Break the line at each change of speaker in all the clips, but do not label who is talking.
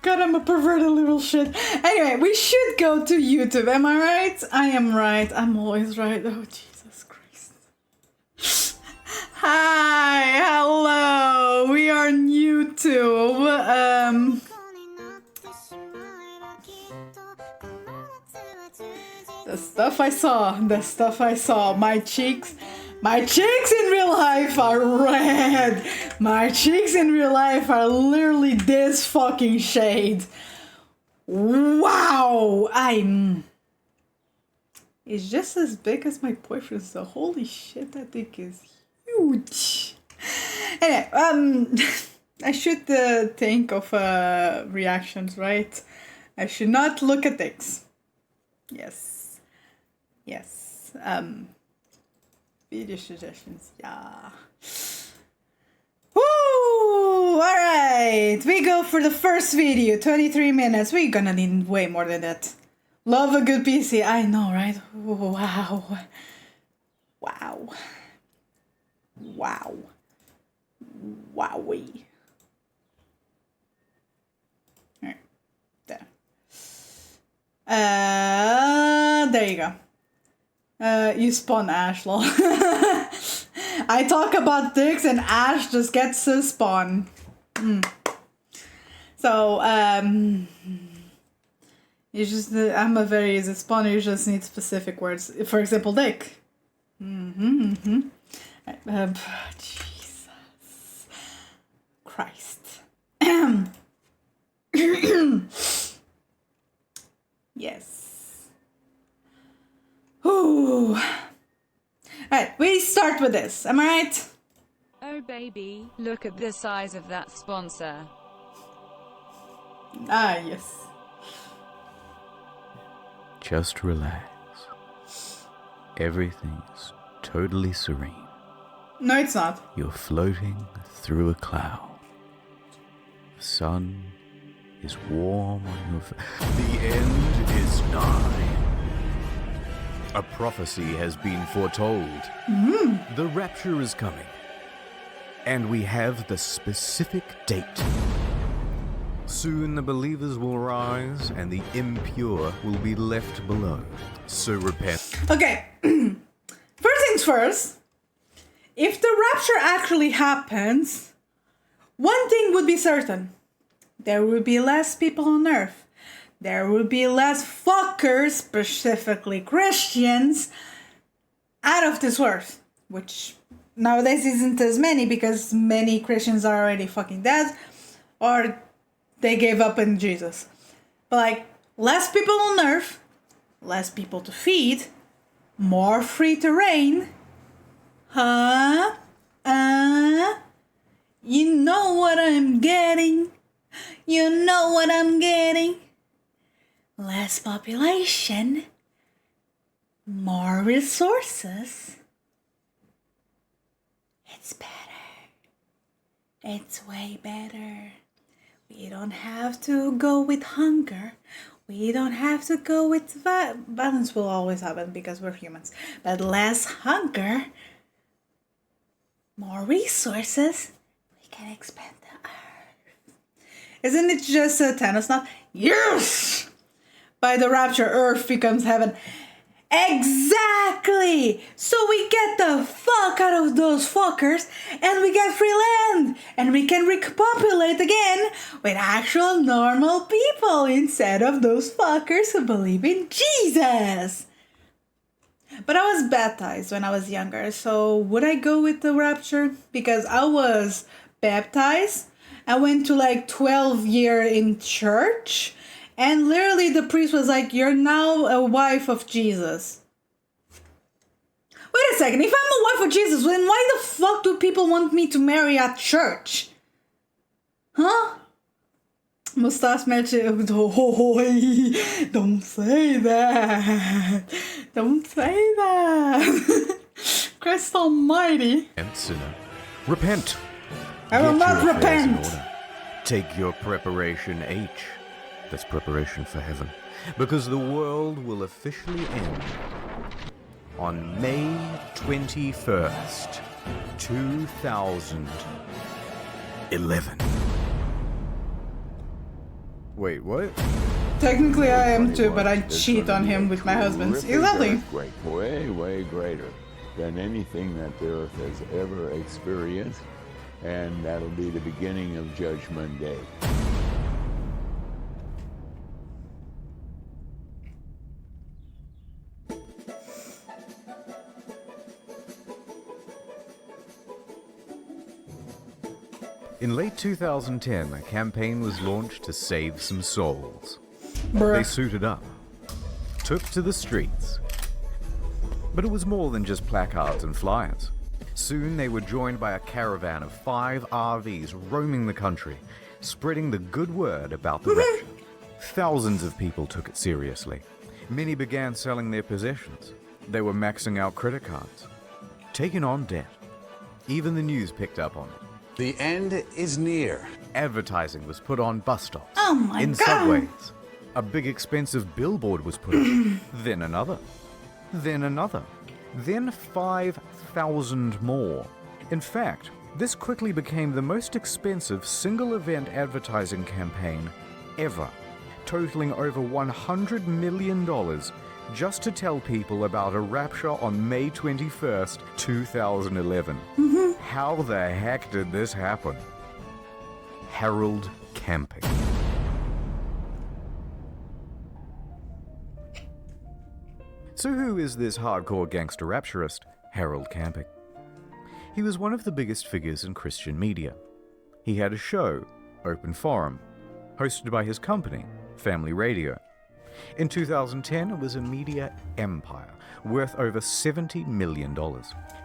God, I'm a perverted little shit. Anyway, we should go to YouTube. Am I right? I am right. I'm always right. Oh, Jesus Christ. Hi, hello. We are on YouTube. The stuff I saw. My cheeks in real life are red. My cheeks in real life are literally this fucking shade. Wow, it's just as big as my boyfriend's, so holy shit, that thing is huge. Anyway, I should think of reactions, right? I should not look at things. Yes. Video suggestions, yeah. Woo! Alright, we go for the first video, 23 minutes. We're gonna need way more than that. Love a good PC, I know, right? Wow. Wowee. Alright, there. There you go. You spawn Ash, lol. I talk about dicks and Ash just gets to spawn. So, you just, I'm a very easy spawner, you just need specific words. For example, dick. Jesus Christ. Yes. Ooh. Alright, we start with this. Am I right?
Oh baby, look at the size of that sponsor.
Ah, yes.
Just relax. Everything's totally serene.
No, it's not.
You're floating through a cloud. The sun is warm on your face. The end is nigh. A prophecy has been foretold. The rapture is coming. And we have the specific date. Soon the believers will rise and the impure will be left below. So repent.
Okay. First things first. If the rapture actually happens, one thing would be certain. There will be less people on earth. There will be less fuckers, specifically Christians, out of this earth. Which nowadays isn't as many because many Christians are already fucking dead. Or they gave up in Jesus. But like, less people on earth, less people to feed, more free to reign. You know what I'm getting. You know what I'm getting. Less population, more resources. It's better. It's way better. We don't have to go with hunger. We don't have to go with violence. Will always happen because we're humans. But less hunger, more resources. We can expand the earth. Isn't it just a tennis knot? Yes! By the rapture, earth becomes heaven. Exactly! So we get the fuck out of those fuckers and we get free land and we can repopulate again with actual normal people instead of those fuckers who believe in Jesus. But I was baptized when I was younger, so would I go with the rapture? Because I was baptized. I went to like 12 years in church. And literally the priest was like, you're now a wife of Jesus. Wait a second, if I'm a wife of Jesus, then why the fuck do people want me to marry at church? Huh? Mustache match. Don't say that. Don't say that. Christ almighty.
And sinner, repent.
I will
Get
not
your affairs in
repent.
order. Take your preparation H. That's preparation for heaven. Because the world will officially end on May 21st, 2011. Wait, what?
Technically I am too, but I
There's
cheat
gonna
on
be
him
a
with my husband. He's
terrific
lovely.
earthquake, way, way greater than anything that the earth has ever experienced, and that'll be the beginning of Judgment Day.
In late 2010, a campaign was launched to save some souls. They
Bruh.
suited up, took to the streets. But it was more than just placards and flyers. Soon they were joined by a caravan of 5 RVs roaming the country, spreading the good word about the rapture. Thousands of people took it seriously. Many began selling their possessions. They were maxing out credit cards, taking on debt. Even the news picked up on it.
The end is near.
Advertising was put on bus stops,
Oh my
in
God.
subways. A big expensive billboard was put up, then another, then another, then 5,000 more. In fact, this quickly became the most expensive single event advertising campaign ever, totaling over $100 million just to tell people about a rapture on May 21st, 2011. How the heck did this happen? Herald Camping. So who is this hardcore gangster rapturist, Harold Camping? He was one of the biggest figures in Christian media. He had a show, Open Forum, hosted by his company, Family Radio. In 2010, it was a media empire, worth over $70 million.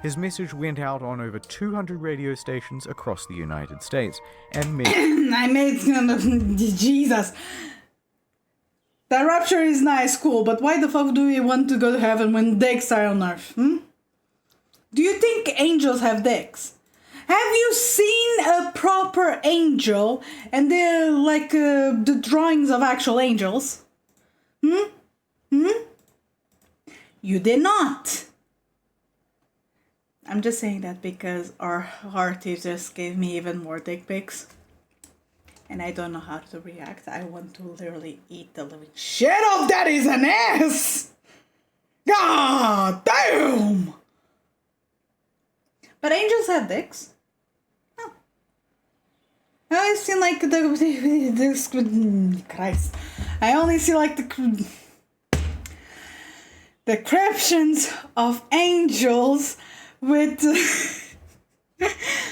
His message went out on over 200 radio stations across the United States, and many...
I made Jesus. The rapture is nice, cool, but why the fuck do we want to go to heaven when dicks are on earth? Do you think angels have dicks? Have you seen a proper angel and they're like the drawings of actual angels? You did not. I'm just saying that because our artist just gave me even more dick pics. And I don't know how to react. I want to literally eat the living shit of that is an ass! God damn! But angels have dicks. Oh. I only see like this Christ. I only see like the descriptions of angels with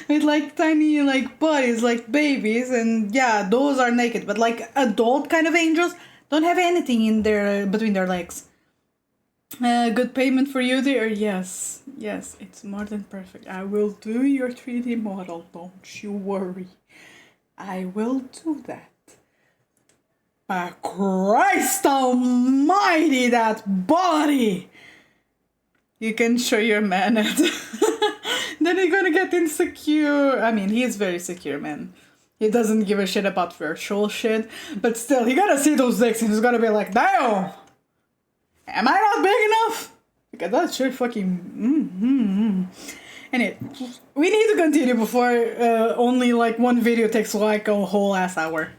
with like tiny like bodies like babies, and yeah, those are naked, but like adult kind of angels don't have anything in their between their legs. Good payment for you there. Yes, it's more than perfect. I will do your 3D model, don't you worry. I will do that. But Christ almighty, that body! You can show your man it. Then you're gonna get insecure. I mean, he is very secure, man. He doesn't give a shit about virtual shit. But still, he gotta see those dicks and he's gonna be like, damn! Am I not big enough? Because that shit fucking... Anyway, we need to continue before only like one video takes like a whole ass hour.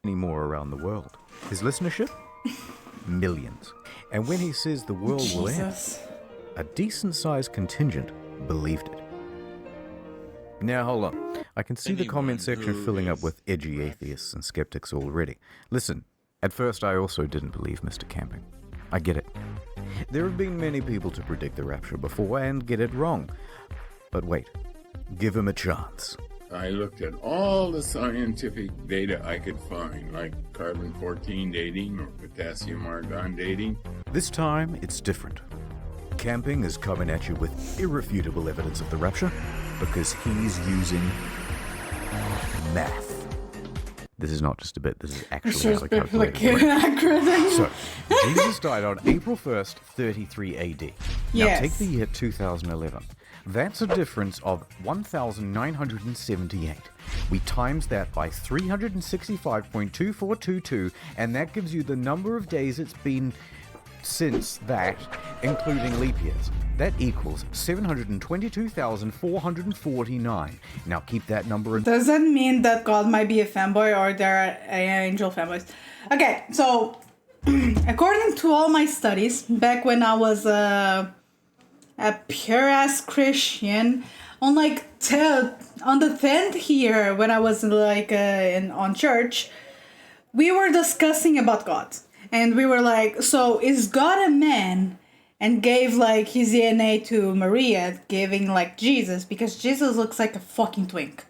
More around the world. His listenership? Millions. And when he says the world will end,
Jesus.
a decent-sized contingent believed it. Now, hold on. I can see the comment section filling up with edgy atheists and skeptics already. Listen, at first I also didn't believe Mr. Camping. I get it. There have been many people to predict the rapture before and get it wrong. But wait, give him a chance.
I looked at all the scientific data I could find, like carbon-14 dating or potassium-argon dating.
This time, it's different. Camping is coming at you with irrefutable evidence of the rapture because he's using math. This is not just a bit, this is actually how the calculator works. So, Jesus died on April 1st, 33 AD. Now
Yes.
take the year 2011. That's a difference of 1,978. We times that by 365.2422, and that gives you the number of days it's been since that, including leap years. That equals 722,449. Now keep that number in.
Does that mean that God might be a fanboy or there are angel fanboys? Okay, so according to all my studies, back when I was a pure-ass Christian, on the 10th year when I was on church, we were discussing about God. And we were like, so is God a man? And gave like his DNA to Maria, giving like Jesus, because Jesus looks like a fucking twink.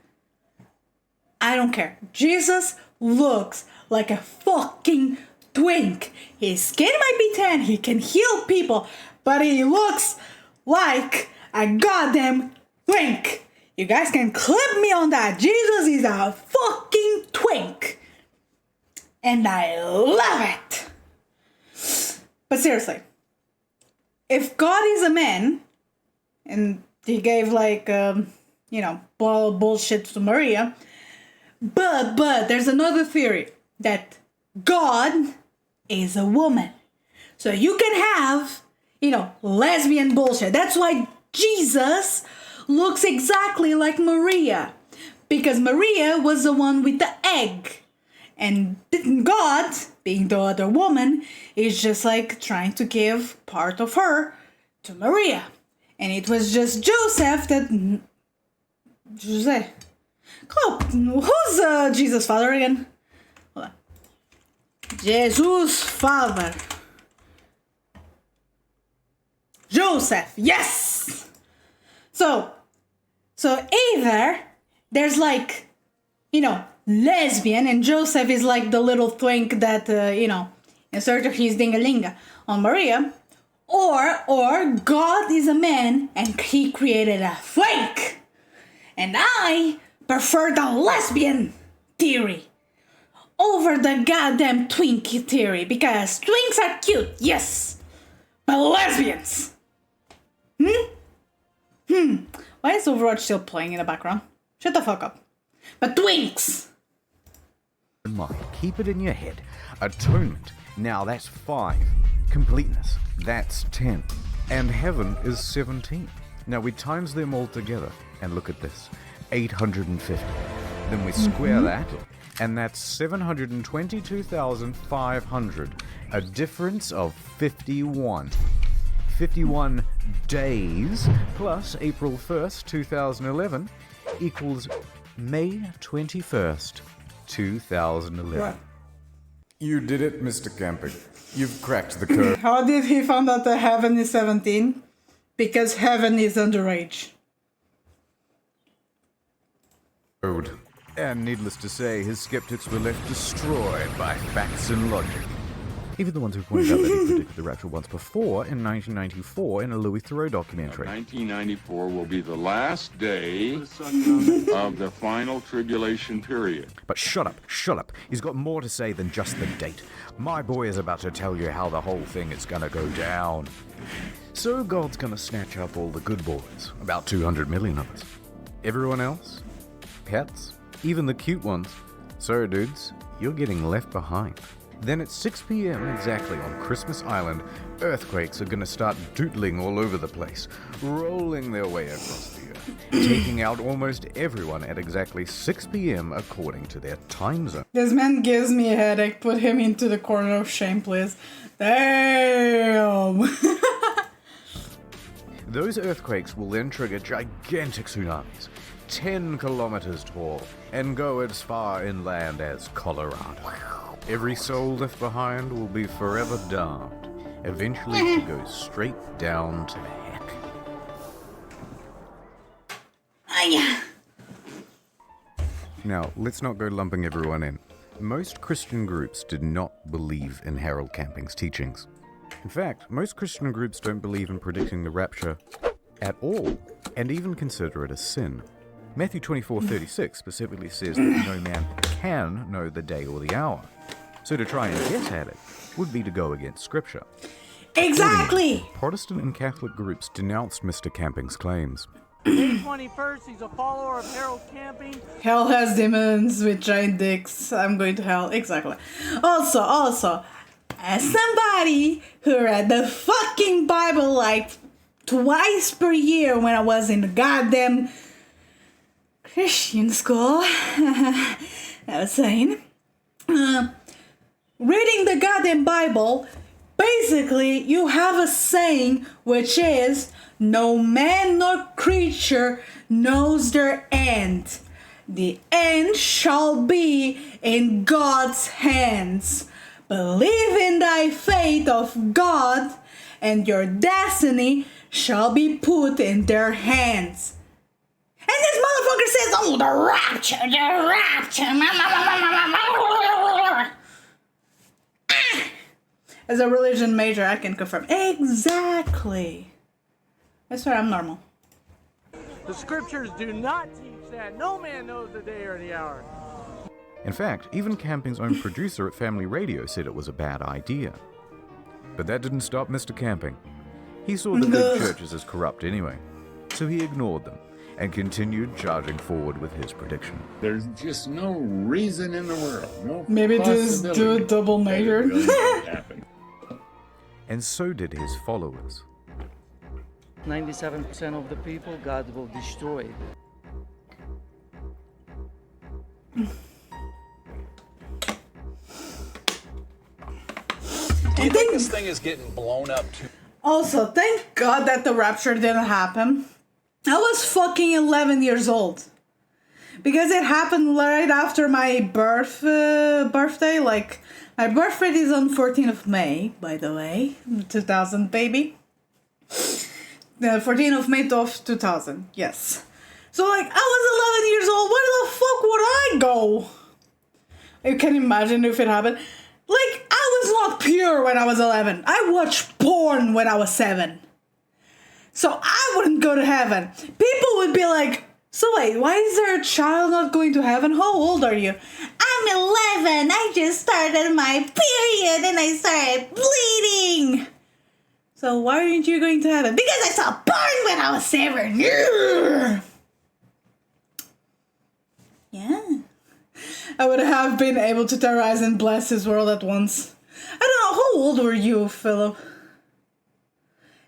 I don't care. Jesus looks like a fucking twink. His skin might be tan, he can heal people, but he looks like a goddamn twink. You guys can clip me on that. Jesus is a fucking twink. And I love it. But seriously, if God is a man, and he gave bullshit to Maria, but there's another theory that God is a woman. So you can have, lesbian bullshit. That's why Jesus looks exactly like Maria, because Maria was the one with the egg. And God, being the other woman, is just like trying to give part of her to Maria. And it was just Joseph that... Who's Jesus' father again? Hold on. Jesus' father. Joseph, yes! So either there's lesbian, and Joseph is like the little twink that, inserted his dingalinga on Maria, or God is a man and he created a twink. And I prefer the lesbian theory over the goddamn twink theory, because twinks are cute, yes, but lesbians. Why is Overwatch still playing in the background? Shut the fuck up. But twinks!
Mind. Keep it in your head. Atonement. Now that's 5. Completeness. That's 10. And heaven is 17. Now we times them all together. And look at this. 850. Then we square that. And that's 722,500. A difference of 51. 51 days plus April 1st, 2011 equals May 21st, 2011.
What?
You did it, Mr. Camping. You've cracked the code.
How did he find out that heaven is 17? Because heaven is underage.
And needless to say, his skeptics were left destroyed by facts and logic. Even the ones who pointed out that he predicted the rapture once before in 1994 in a Louis Theroux documentary.
1994 will be the last day of the final tribulation period.
But shut up. He's got more to say than just the date. My boy is about to tell you how the whole thing is gonna go down. So God's gonna snatch up all the good boys, about 200 million of us. Everyone else? Pets? Even the cute ones. So dudes, you're getting left behind. Then at 6 p.m. exactly on Christmas Island, earthquakes are going to start doodling all over the place, rolling their way across the earth, taking out almost everyone at exactly 6 p.m. according to their time zone.
This man gives me a headache. Put him into the corner of shame, please. Damn!
Those earthquakes will then trigger gigantic tsunamis, 10 kilometers tall, and go as far inland as Colorado. Every soul left behind will be forever damned, eventually to go straight down to heck. Now, let's not go lumping everyone in. Most Christian groups did not believe in Harold Camping's teachings. In fact, most Christian groups don't believe in predicting the rapture at all, and even consider it a sin. Matthew 24:36 specifically says that no man can know the day or the hour. So to try and guess at it would be to go against Scripture.
Exactly!
Protestant and Catholic groups denounced Mr. Camping's claims.
May 21st, he's a follower of Harold Camping.
Hell has demons with giant dicks. I'm going to hell. Exactly. Also, as somebody who read the fucking Bible like twice per year when I was in the goddamn Christian school, I was saying, reading the goddamn Bible, basically you have a saying which is, no man nor creature knows their end. The end shall be in God's hands. Believe in thy faith of God, and your destiny shall be put in their hands. And this motherfucker says, oh, the rapture, the rapture. As a religion major, I can confirm. Exactly. I swear I'm normal.
The scriptures do not teach that. No man knows the day or the hour.
In fact, even camping's own producer at Family Radio said it was a bad idea. But that didn't stop Mr. Camping. He saw the big churches as corrupt anyway, so he ignored them and continued charging forward with his prediction.
There's just no reason in the world, no
Maybe just do a double measure.
And so did his followers.
97% of the people God will destroy.
Do you think this thing is getting blown up too?
Also, thank God that the rapture didn't happen. I was fucking 11 years old. Because it happened right after my birthday. Like, my birthday is on 14th of May, by the way. 2000, baby. The 14th of May of 2000, yes. So, like, I was 11 years old. Where the fuck would I go? You can imagine if it happened. Like, I was not pure when I was 11. I watched porn when I was 7. So I wouldn't go to heaven. People would be like, so wait, why is there a child not going to heaven? How old are you? I'm 11. I just started my period and I started bleeding. So why aren't you going to heaven? Because I saw porn when I was 7. Yeah. I would have been able to terrorize and bless his world at once. I don't know, how old were you, Philip?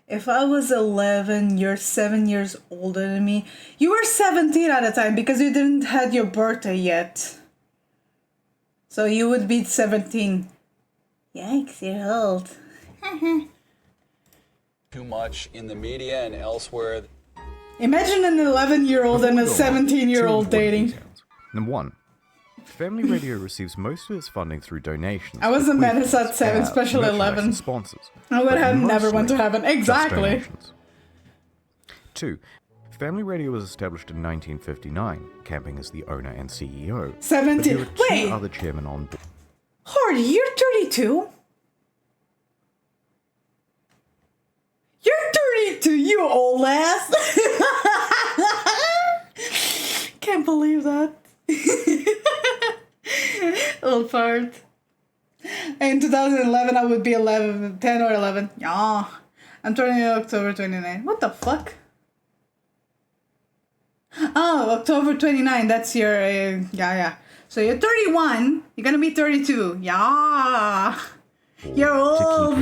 If I was 11, you're 7 years older than me. You were 17 at the time because you didn't had your birthday yet. So you would be 17. Yikes, you're old.
Too much in the media and elsewhere.
Imagine an 11-year-old and a
Before we go on,
17-year-old
two important
dating.
details. Number one, Family Radio receives most of its funding through donations.
I was a menace
bequests,
at 7,
ads,
especially
merchandise,
11.
and sponsors.
I would
but
have never
mostly
went to heaven.
just
Exactly.
donations. 2. Family Radio was established in 1959. Camping is the owner and CEO. But
17.
there are two
Wait,
other chairmen on board.
Hardy, you're 32? You're 32, you old ass. Can't believe that. Old fart. In 2011, I would be 10 or 11. Yeah. I'm turning October 29. What the fuck? Oh, October 29. That's your... yeah. So you're 31. You're gonna be 32. Yeah. You're old.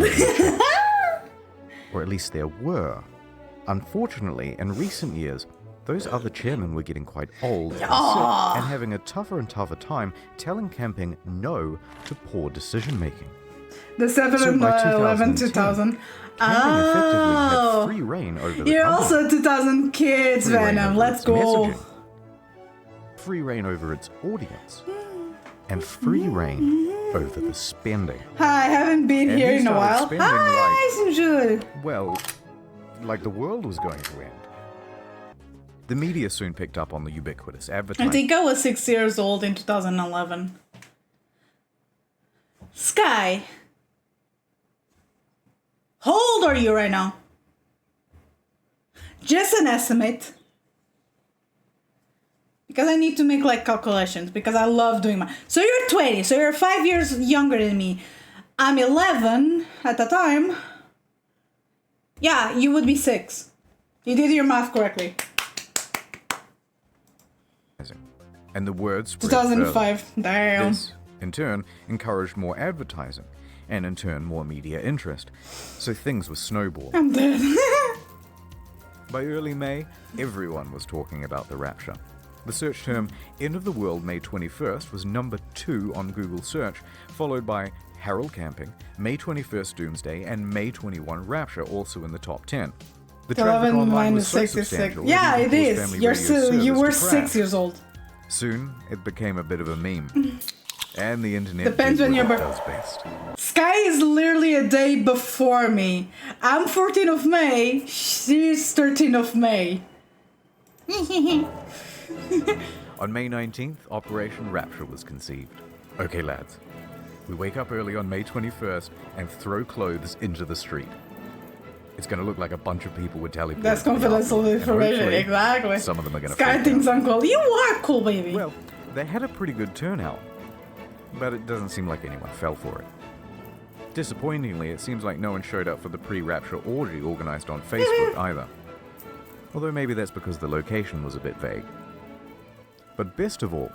Or at least there were. Unfortunately, in recent years, those other chairmen were getting quite old and sick and having a tougher and tougher time telling camping no to poor decision making.
The 7
So
and
by
11,
2010,
2000.
Camping effectively had
Oh.
free reign over the
You're
company.
also 2000 kids,
Free reign
Venom.
over
Let's
its
go.
messaging, free reign over its audience, and free reign over the spending.
Hi, I haven't been
And
here
he
in a
started
while.
spending
Hi, Sinjul.
Well, like the world was going to end. The media soon picked up on the ubiquitous
I
advertising.
think I was 6 years old in 2011. Sky. How old are you right now? Just an estimate. Because I need to make like calculations because I love doing my. So you're 20, so you're 5 years younger than me. I'm 11 at the time. Yeah, you would be 6. You did your math correctly.
And the word spread further.
2005. Damn.
This, in turn, encouraged more advertising, and in turn more media interest. So things were snowballing.
I'm dead.
By early May, everyone was talking about the rapture. The search term End of the World May 21st was number 2 on Google search, followed by Harold Camping, May 21st Doomsday, and May 21 Rapture also in the top 10. The traffic
11
online was
minus
so
66.
substantial,
Yeah,
it
it
even caused
is.
family
You're
radio
so, you
servers
were
to
6
crash.
years old.
Soon, it became a bit of a meme. And the internet
Depends
did
when
what
you're
it does best.
Sky is literally a day before me. I'm 14th of May. She's 13th of May.
On May 19th, Operation Rapture was conceived. Okay, lads. We wake up early on May 21st and throw clothes into the street. It's going to look like a bunch of people with teleported.
That's confidential information,
hopefully,
exactly.
some of them are going to
Sky thinks I'm cool. You are cool, baby.
Well, they had a pretty good turnout, but it doesn't seem like anyone fell for it. Disappointingly, it seems like no one showed up for the pre-rapture orgy organized on Facebook either. Although maybe that's because the location was a bit vague. But best of all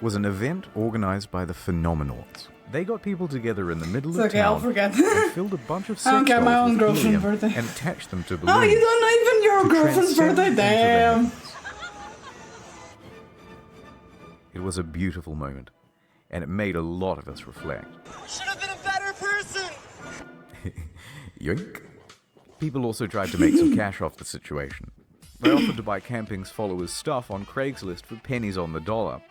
was an event organized by the Phenomenauts. They got people together in the middle
It's
of
okay,
town
I'll forget.
and filled a bunch of
I don't
sex
get my
dolls
own
with
girlfriend's
helium
birthday.
and attached them to balloons.
Oh, you don't know even your
to
girlfriend's
transcend
birthday?
into the
Damn.
heavens. It was a beautiful moment, and it made a lot of us reflect.
Should have been a better person.
Yoink. People also tried to make some cash off the situation. They offered to buy Camping's followers' stuff on Craigslist for pennies on the dollar.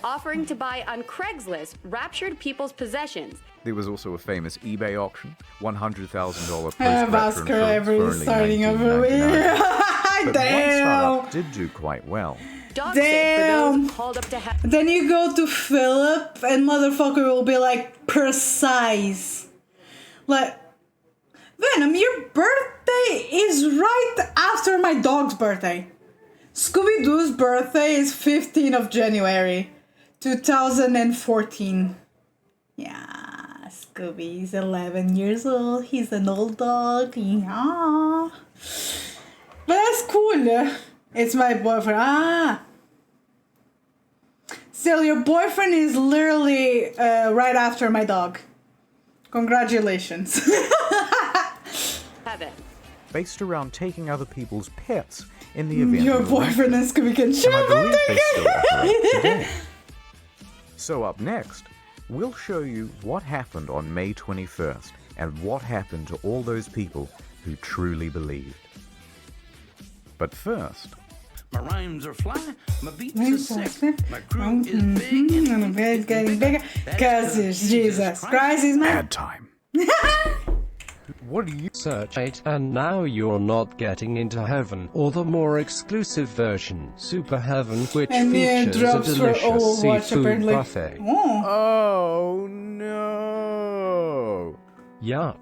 Offering to buy on Craigslist raptured people's possessions.
There was also a famous eBay auction, $100,000
Vasquer every starting of a year.
But one
Damn.
startup did do quite well.
Dog sit for
Damn.
those called up to heaven.
Then you go to Philip and motherfucker will be like precise. Like, Venom, your birthday is right after my dog's birthday. Scooby-Doo's birthday is 15th of January, 2014. Yeah, Scooby's 11 years old. He's an old dog. Yeah. But that's cool. It's my boyfriend. Ah. Still, your boyfriend is literally right after my dog. Congratulations.
Heaven.
Based around taking other people's pets in the event
Your
of the
boyfriend and Scooby can
and I
share
believe
birthday
they still operate
cake.
today. So up next, we'll show you what happened on May 21st and what happened to all those people who truly believed. But first,
My rhymes are fly, my beats are
Rhymes are
sick,
sick.
my crew is big,
And the
and
bed's getting bigger. Cause it's Jesus Christ is my...
ad time. What do you
Search 8 and now you're not getting into heaven or the more exclusive version, Super Heaven, which
And then
features a
drops for
delicious
Overwatch
seafood
apparently.
buffet.
Oh.
Oh no!
Yup.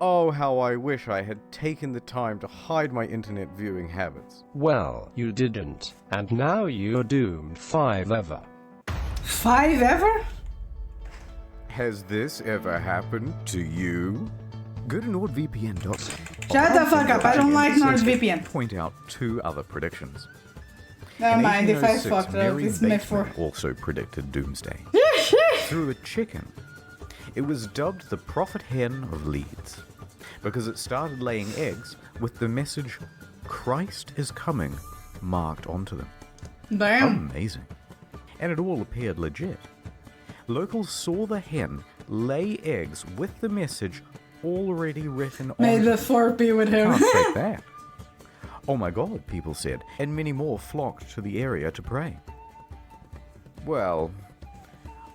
Oh, how I wish I had taken the time to hide my internet viewing habits.
Well, you didn't, and now you're doomed 5 ever.
5 ever?
Has this ever happened to you? Go to NordVPN.com.
Shut the fuck up, I don't like NordVPN.
Point out 2 other predictions.
Never
In
mind, if I
1806,
fucked up,
Mary
it's made for...
Bateman also predicted doomsday. Through a chicken. It was dubbed the prophet hen of Leeds because it started laying eggs with the message, Christ is coming, marked onto them.
Damn.
Amazing. And it all appeared legit. Locals saw the hen lay eggs with the message already written on
May
it.
the 4 be with him.
Can't fake that. Oh my god, people said, and many more flocked to the area to pray. Well,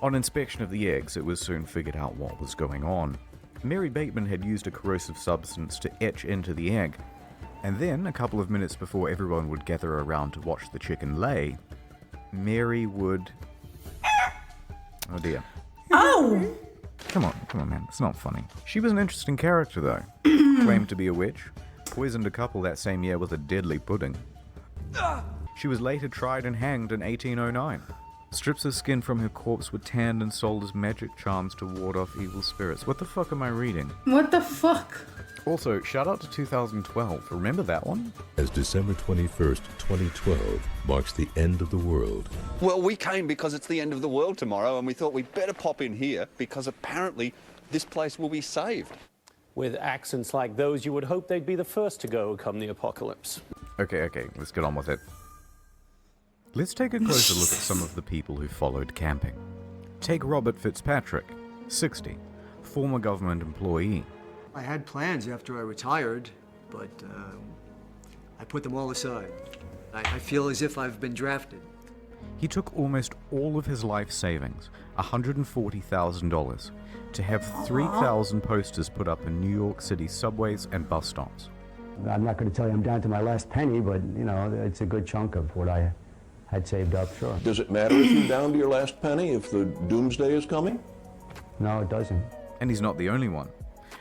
on inspection of the eggs, it was soon figured out what was going on. Mary Bateman had used a corrosive substance to etch into the egg, and then, a couple of minutes before everyone would gather around to watch the chicken lay, Mary would... Oh dear.
Oh!
Come on, man, it's not funny. She was an interesting character, though. Claimed to be a witch, poisoned a couple that same year with a deadly pudding. She was later tried and hanged in 1809. Strips of skin from her corpse were tanned and sold as magic charms to ward off evil spirits. What the fuck am I reading?
What the fuck?
Also, shout out to 2012. Remember that one?
As December 21st, 2012 marks the end of the world.
Well, we came because it's the end of the world tomorrow, and we thought we'd better pop in here because apparently this place will be saved.
With accents like those, you would hope they'd be the first to go come the apocalypse.
Okay, let's get on with it. Let's take a closer look at some of the people who followed camping. Take Robert Fitzpatrick, 60, former government employee.
I had plans after I retired, but I put them all aside. I feel as if I've been drafted.
He took almost all of his life savings, $140,000, to have 3,000 posters put up in New York City subways and bus stops.
I'm not going to tell you I'm down to my last penny, but, you know, it's a good chunk of what I had saved up, sure.
Does it matter if you're down to your last penny, if the doomsday is coming?
No, it doesn't.
And he's not the only one.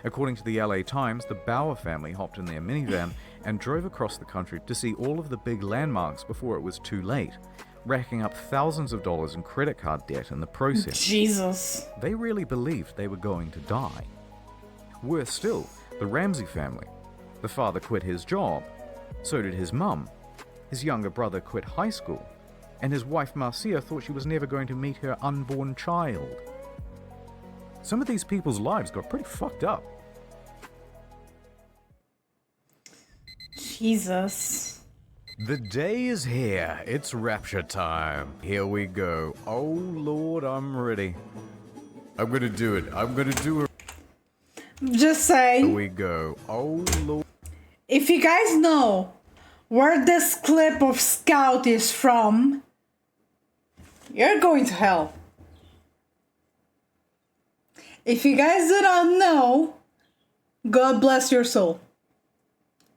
According to the LA Times, the Bauer family hopped in their minivan and drove across the country to see all of the big landmarks before it was too late, racking up thousands of dollars in credit card debt in the process.
Jesus.
They really believed they were going to die. Worse still, the Ramsey family. The father quit his job. So did his mum. His younger brother quit high school. And his wife Marcia thought she was never going to meet her unborn child. Some of these people's lives got pretty fucked up.
Jesus.
The day is here. It's rapture time. Here we go. Oh Lord, I'm ready. I'm gonna do it. I'm gonna do it.
Just saying.
Here we go. Oh Lord.
If you guys know where this clip of Scout is from, you're going to hell. If you guys do not know, God bless your soul.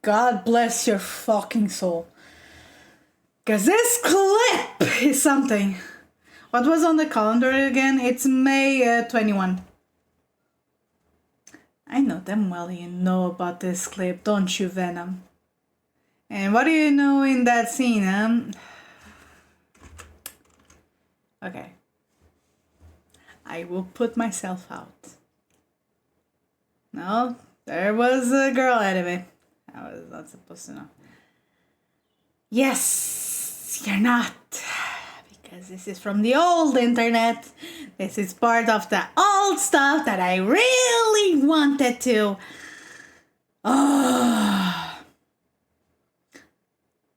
God bless your fucking soul. Because this clip is something. What was on the calendar again? It's May 21. I know damn well you know about this clip, don't you, Venom? And what do you know in that scene, huh? Okay. I will put myself out. No, there was a girl anyway. I was not supposed to know. Yes, you're not. Because this is from the old internet. This is part of the old stuff that I really wanted to. Oh.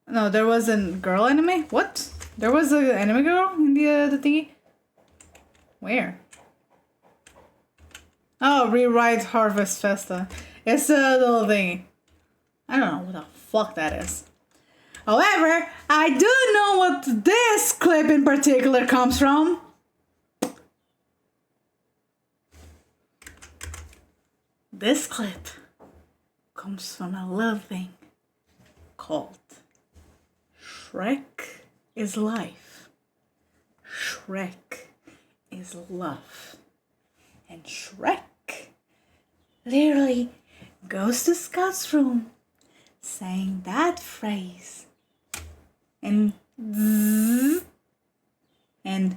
No, there was a girl anime? What? There was an anime girl in the thingy? Where? Oh, rewrite Harvest Festa. It's a little thingy. I don't know what the fuck that is. However, I do know what this clip in particular comes from. This clip comes from a little thing called Shrek is Life. Shrek is love. And Shrek literally goes to Scout's room saying that phrase. And zzz, and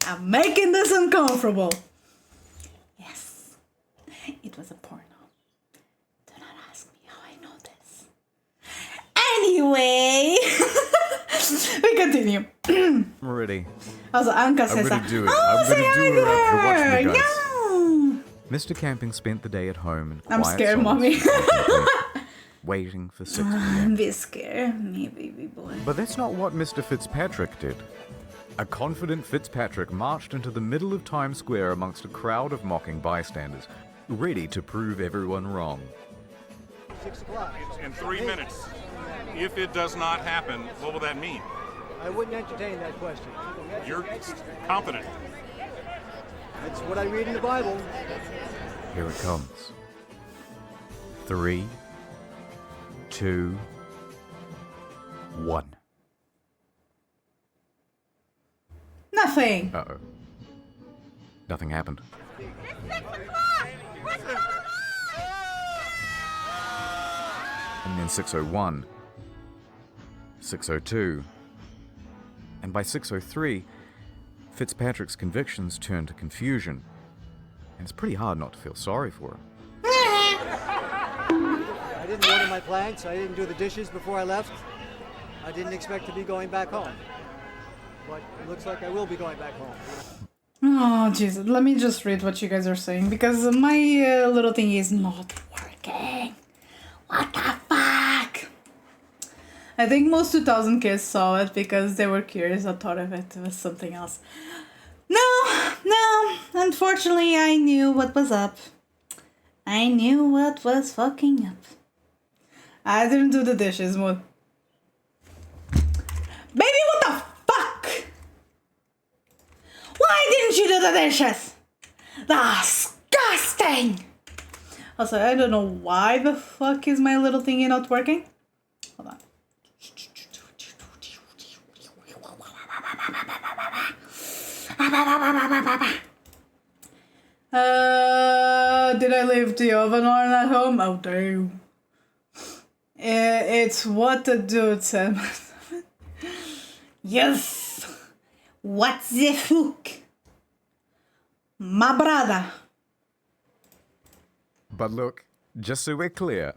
I'm making this uncomfortable. Yes, it was a porno. Do not ask me how I know this. Anyway, we continue.
I'm ready.
Also, Anka says
I'm gonna do it.
Oh,
I'm gonna do it after watching the guys.
Yeah.
Mr. Camping spent the day at home in
I'm
quiet
scared,
solace,
mommy.
waiting for 6
I'm
p.m.
be scared, me baby boy.
But that's not what Mr. Fitzpatrick did. A confident Fitzpatrick marched into the middle of Times Square amongst a crowd of mocking bystanders, ready to prove everyone wrong.
6 o'clock.
In 3 minutes. If it does not happen, what will that mean?
I wouldn't entertain that question.
You're confident.
That's what I read in the Bible.
Here it comes. 3, 2, 1.
Nothing.
Uh-oh. Nothing happened. And then 6:01, 6:02, and by 6:03, Fitzpatrick's convictions turned to confusion, and it's pretty hard not to feel sorry for him.
I didn't water my plants. I didn't do the dishes before I left. I didn't expect to be going back home. But it looks like I will be going back home.
Oh, Jesus. Let me just read what you guys are saying, because my little thing is not working. What the fuck? I think most 2000 kids saw it because they were curious. I thought of it was something else. No. Unfortunately, I knew what was up. I knew what was fucking up. I didn't do the dishes. What? Baby, what the fuck? Why didn't you do the dishes? Disgusting! Also, I don't know why the fuck is my little thingy not working. Hold on. Did I leave the oven on at home? Oh, damn. It's what the dude said. Yes. What the fuck? My brother.
But look, just so we're clear,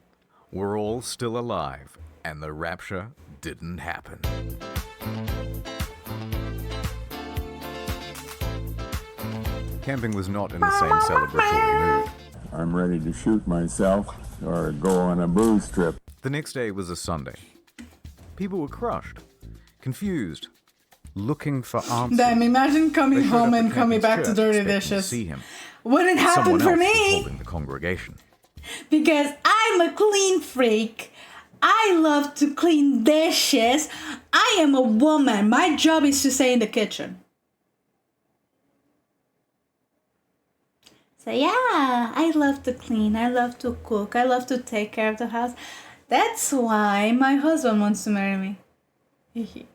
we're all still alive, and the rapture didn't happen. Camping was not in the same celebratory mood.
I'm ready to shoot myself or go on a booze trip.
The next day was a Sunday. People were crushed, confused, looking for answers.
Damn, imagine coming
They showed
home
up
and
at
coming
Camping's
back to
church
dirty
expecting to
dishes.
see him.
Wouldn't happen
Someone
for
else was
me
holding the congregation.
because I'm a clean freak. I love to clean dishes. I am a woman. My job is to stay in the kitchen. So yeah, I love to clean. I love to cook. I love to take care of the house. That's why my husband wants to marry me.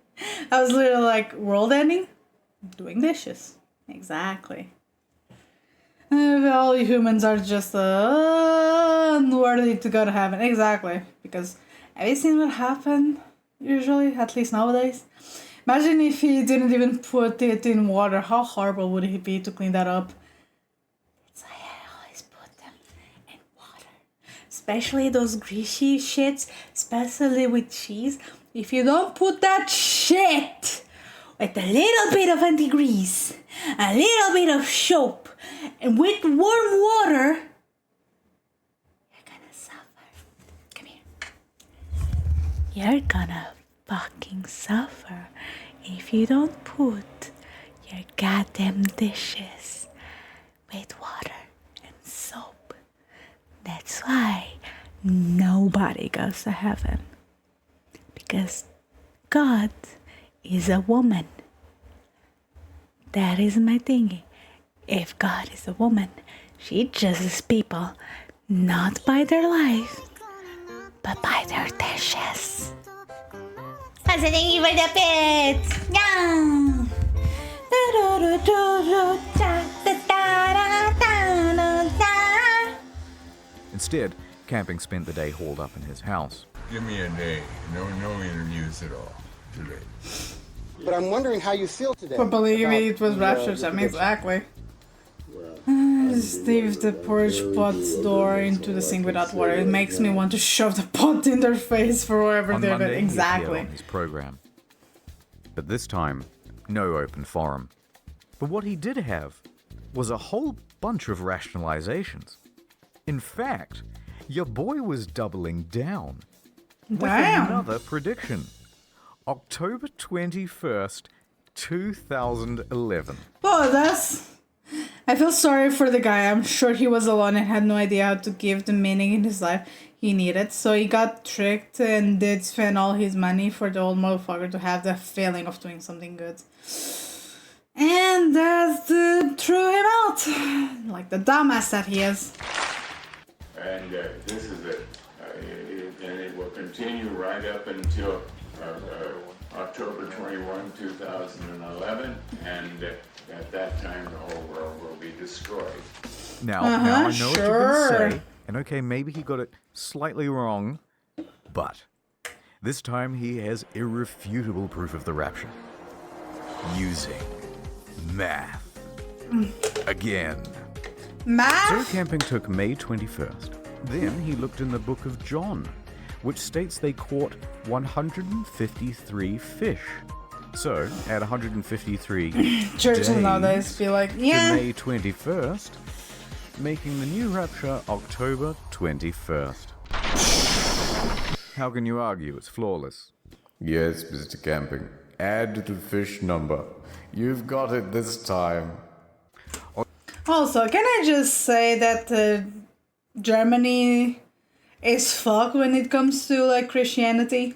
I was literally like, world ending? Doing dishes. Exactly. All humans are just unworthy to go to heaven. Exactly. Because have you seen what happened? Usually, at least nowadays. Imagine if he didn't even put it in water. How horrible would it be to clean that up? That's why I always put them in water. Especially those greasy shits, especially with cheese. If you don't put that shit with a little bit of anti-grease, a little bit of soap, and with warm water, you're gonna suffer. Come here. You're gonna fucking suffer if you don't put your goddamn dishes with water and soap. That's why nobody goes to heaven. Because God is a woman. That is my thingy. If God is a woman, she judges people not by their life, but by their dishes. That's a thank you for the bits. Yeah.
Instead, Camping spent the day holed up in his house.
Give me a day. No interviews at all today.
But I'm wondering how you feel today.
But believe me, it was rapture time, exactly. Just leave the porridge pot's door into the sink without water. It makes me want to shove the pot in their face for whoever
On
did it.
Monday, he
Exactly.
appeared on his program. But this time, no open forum. But what he did have was a whole bunch of rationalizations. In fact, your boy was doubling down with
Damn.
another prediction. October 21st, 2011.
Oh, that's... I feel sorry for the guy. I'm sure he was alone and had no idea how to give the meaning in his life he needed. So he got tricked and did spend all his money for the old motherfucker to have the feeling of doing something good. And that threw him out. Like the dumbass that he is.
And this is it. And it will continue right up until October 21, 2011. And at that time, the whole world will be destroyed.
Now I know what you're going to say. And okay, maybe he got it slightly wrong. But this time he has irrefutable proof of the rapture. Using Math. Again.
Math?
Zoo camping took May 21st. Then he looked in the book of John, which states they caught 153 fish. So, at 153
Churches
days
nowadays be like, yeah.
to May 21st, making the new rapture October 21st. How can you argue? It's flawless.
Yes, Mr. Camping. Add the fish number. You've got it this time.
Also, can I just say that Germany is fucked when it comes to like Christianity?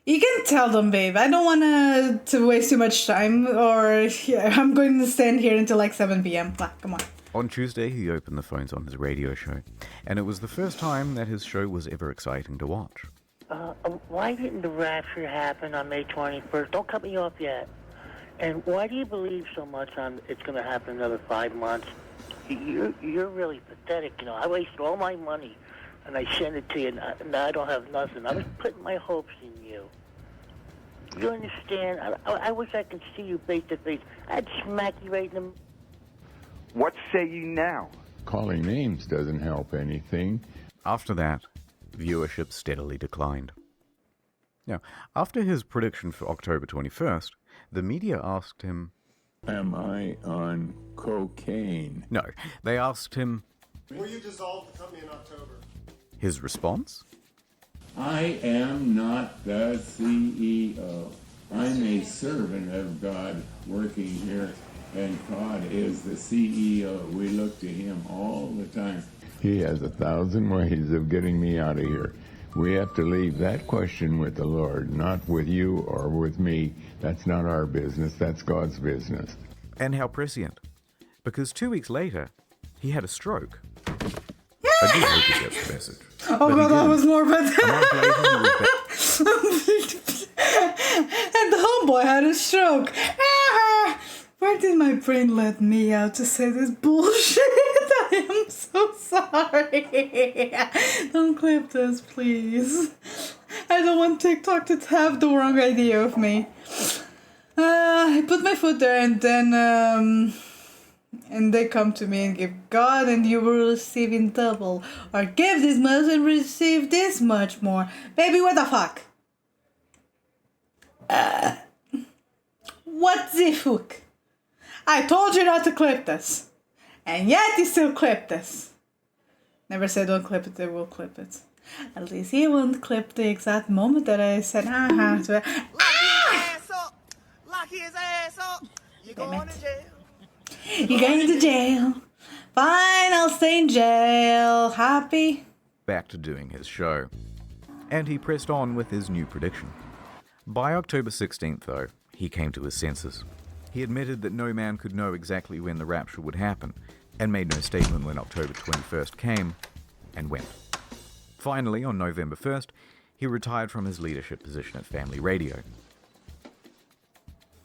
You can tell them, babe. I don't want to waste too much time, or yeah, I'm going to stand here until like 7 p.m. Come on.
On Tuesday, he opened the phones on his radio show, and it was the first time that his show was ever exciting to watch.
Why didn't the rapture happen on May 21st? Don't cut me off yet. And why do you believe so much on it's going to happen another 5 months? You're really pathetic. You know, I wasted all my money, and I sent it to you, and now I don't have nothing. I was putting my hopes in you. You understand? I wish I could see you face to face. I'd smack you right in the...
What say you now?
Calling names doesn't help anything.
After that, viewership steadily declined. Now, after his prediction for October 21st, the media asked him,
Am I on cocaine?
No, they asked him,
Will you dissolve the company in October?
His response?
I am not the CEO. I'm a servant of God working here, and God is the CEO. We look to him all the time. He has 1,000 ways of getting me out of here. We have to leave that question with the Lord, not with you or with me. That's not our business. That's God's business.
And how prescient. Because 2 weeks later, he had a stroke. I do hope he gets the message.
Oh god, that was morbid.
A month later, he was back.
And the homeboy had a stroke. Where did my brain let me out to say this bullshit? I am so sorry. Don't clip this, please. I don't want TikTok to have the wrong idea of me. I put my foot there, and then and they come to me and give God and you will receive in double, or give this much and receive this much more. Baby, what the fuck? What the fuck? I told you not to clip this, and yet you still clip this. Never said don't clip it, they will clip it. At least he won't clip the exact moment that I said to it.
Lock his ass up. You're going to jail.
You're going to jail. Fine, I'll stay in jail. Happy?
Back to doing his show. And he pressed on with his new prediction. By October 16th, though, he came to his senses. He admitted that no man could know exactly when the rapture would happen, and made no statement when October 21st came and went. Finally, on November 1st, he retired from his leadership position at Family Radio.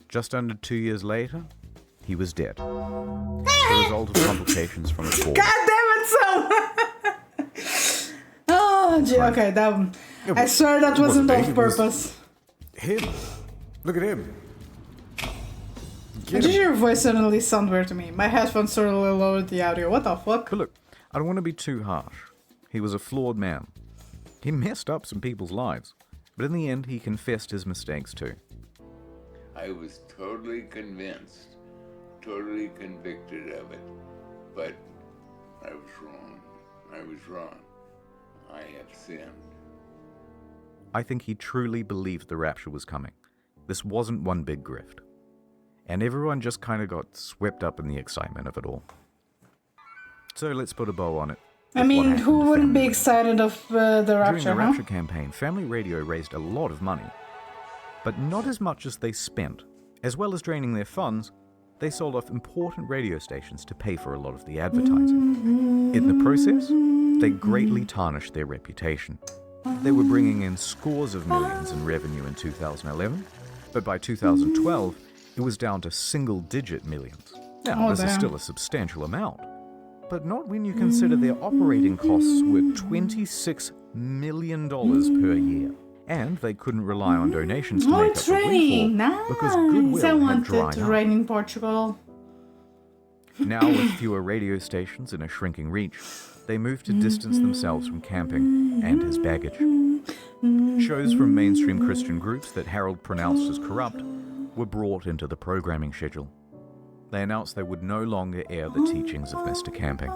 Just under 2 years later, he was dead. The result of complications from a fall.
God damn it, so. Oh, gee, okay, that one. I swear that wasn't on purpose.
Him. Look at him.
Why did your voice suddenly sound weird to me? My headphones sort of lowered the audio. What the fuck?
But look, I don't want to be too harsh. He was a flawed man. He messed up some people's lives. But in the end, he confessed his mistakes too.
I was totally convinced, totally convicted of it, but I was wrong. I was wrong. I have sinned.
I think he truly believed the rapture was coming. This wasn't one big grift. And everyone just kind of got swept up in the excitement of it all. So let's put a bow on it.
I mean, who wouldn't be excited of the rapture,
During the rapture campaign, Family Radio raised a lot of money. But not as much as they spent. As well as draining their funds, they sold off important radio stations to pay for a lot of the advertising. In the process, they greatly tarnished their reputation. They were bringing in scores of millions in revenue in 2011, but by 2012, it was down to single-digit millions. Now, this is still a substantial amount, but not when you consider their operating costs were $26 million per year. And they couldn't rely on donations to
Oh,
make
it's
up the
raining.
windfall because
Nice.
goodwill
I
had
wanted
dried
to
up.
rain in Portugal.
Now, with fewer radio stations and a shrinking reach, they moved to distance themselves from camping and his baggage. Shows from mainstream Christian groups that Harold pronounced as corrupt were brought into the programming schedule. They announced they would no longer air the teachings of Mr. Camping.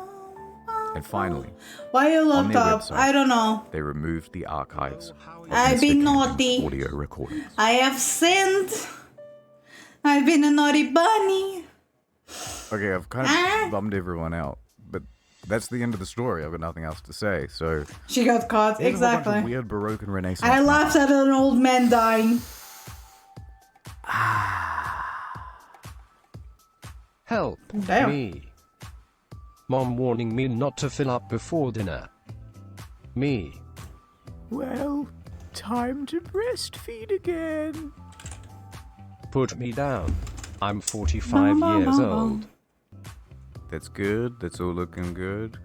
And finally,
Why you
on
locked
their
up?
website,
I don't know.
they removed the archives of
I've
Mr.
been
Camping's
naughty.
audio recordings.
I have sinned. I've been a naughty bunny.
Okay, I've kind of bummed everyone out, but that's the end of the story. I've got nothing else to say, so...
She got caught,
Here's a bunch
exactly.
of weird Baroque and Renaissance.
I laughed at an old man dying.
Help
Damn.
me. Mom warning me not to fill up before dinner. Me.
Well, time to breastfeed again.
Put me down. I'm 45 years old.
That's good. That's all looking good.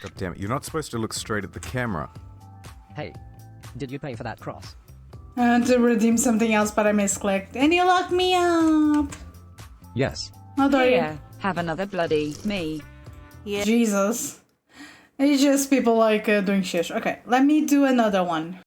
God damn it. You're not supposed to look straight at the camera.
Hey, did you pay for that cross?
I want to redeem something else, but I misclicked. And you locked me up.
Yes.
How dare you?
Here, have another bloody me.
Jesus. It's just people like doing shish. Okay, let me do another one.